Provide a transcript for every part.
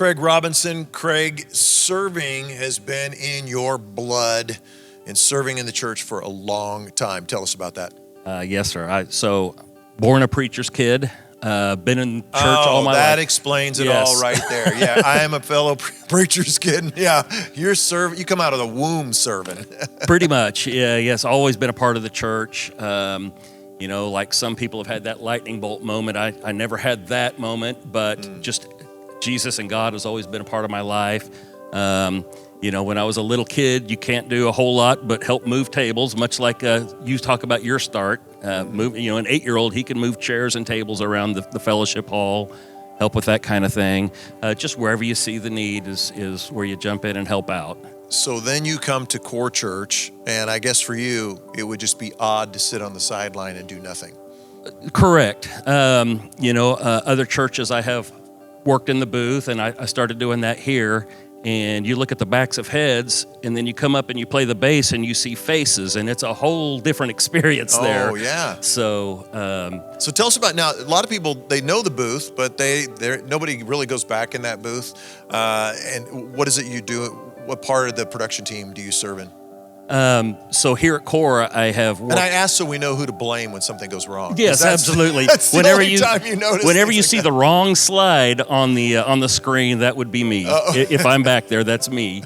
Craig Robinson. Craig, serving has been in your blood and serving in the church for a long time. Tell us about that. Yes, sir. So, born a preacher's kid, been in church all my life. That explains it all right there. Yeah, I am a fellow preacher's kid. Yeah, you're serving. You come out of the womb serving. Pretty much. Yeah. Yes. Always been a part of the church. Like some people have had that lightning bolt moment. I never had that moment, but just Jesus and God has always been a part of my life. When I was a little kid, you can't do a whole lot but help move tables, much like you talk about your start. An 8-year-old, he can move chairs and tables around the fellowship hall, help with that kind of thing. Just wherever you see the need is where you jump in and help out. So then you come to Core Church, and I guess for you, it would just be odd to sit on the sideline and do nothing. Correct. Other churches I have worked in the booth, and I started doing that here. And you look at the backs of heads, and then you come up and you play the bass, and you see faces, and it's a whole different experience there. Oh, yeah. So tell us about now. A lot of people, they know the booth, but nobody really goes back in that booth. And what is it you do? What part of the production team do you serve in? So here at Core, I have worked. And I ask so we know who to blame when something goes wrong. Yes, absolutely. That's the only time you notice. Whenever you see the wrong slide on the screen, that would be me. If I'm back there, that's me.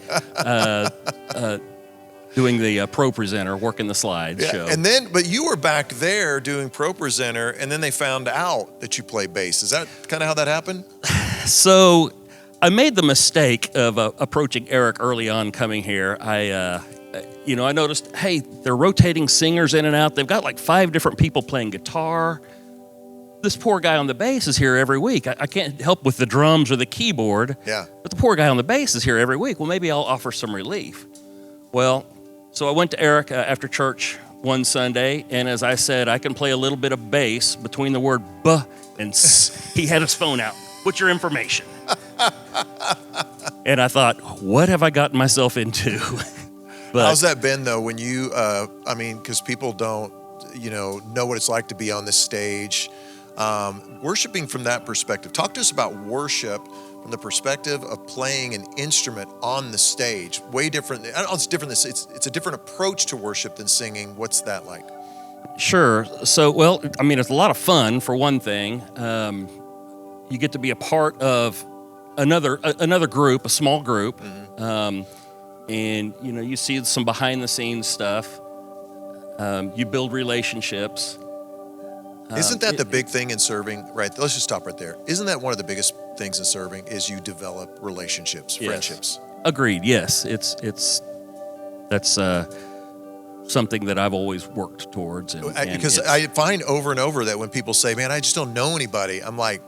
Doing the Pro Presenter, working the slides show. But you were back there doing Pro Presenter, and then they found out that you play bass. Is that kind of how that happened? So I made the mistake of approaching Eric early on coming here. I noticed, hey, they're rotating singers in and out. They've got like 5 different people playing guitar. This poor guy on the bass is here every week. I can't help with the drums or the keyboard. Yeah. But the poor guy on the bass is here every week. Well, maybe I'll offer some relief. Well, so I went to Eric after church one Sunday, and as I said, I can play a little bit of bass between the word "buh" and "s." He had his phone out. What's your information? And I thought, what have I gotten myself into? But how's that been, though, when you, because people don't, know what it's like to be on this stage. Worshiping from that perspective. Talk to us about worship from the perspective of playing an instrument on the stage. Way different. I don't know, it's different. It's a different approach to worship than singing. What's that like? Sure. So, it's a lot of fun, for one thing. You get to be a part of another group, a small group. Mm-hmm. And, you see some behind-the-scenes stuff. You build relationships. Isn't that the big thing in serving? Right, let's just stop right there. Isn't that one of the biggest things in serving is you develop relationships, friendships? Yes. Agreed, yes. That's something that I've always worked towards. Because I find over and over that when people say, man, I just don't know anybody, I'm like,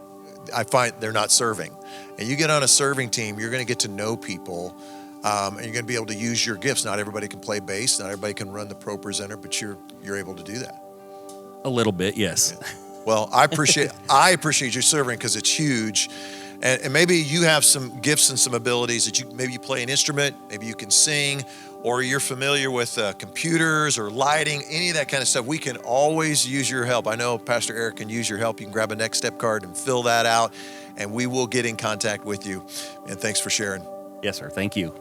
I find they're not serving. And you get on a serving team, you're going to get to know people. And you're going to be able to use your gifts. Not everybody can play bass. Not everybody can run the Pro Presenter, but you're able to do that. A little bit, yes. Yeah. Well, I appreciate your serving because it's huge. And maybe you have some gifts and some abilities that maybe you play an instrument, maybe you can sing, or you're familiar with computers or lighting, any of that kind of stuff. We can always use your help. I know Pastor Eric can use your help. You can grab a Next Step card and fill that out, and we will get in contact with you. And thanks for sharing. Yes, sir. Thank you.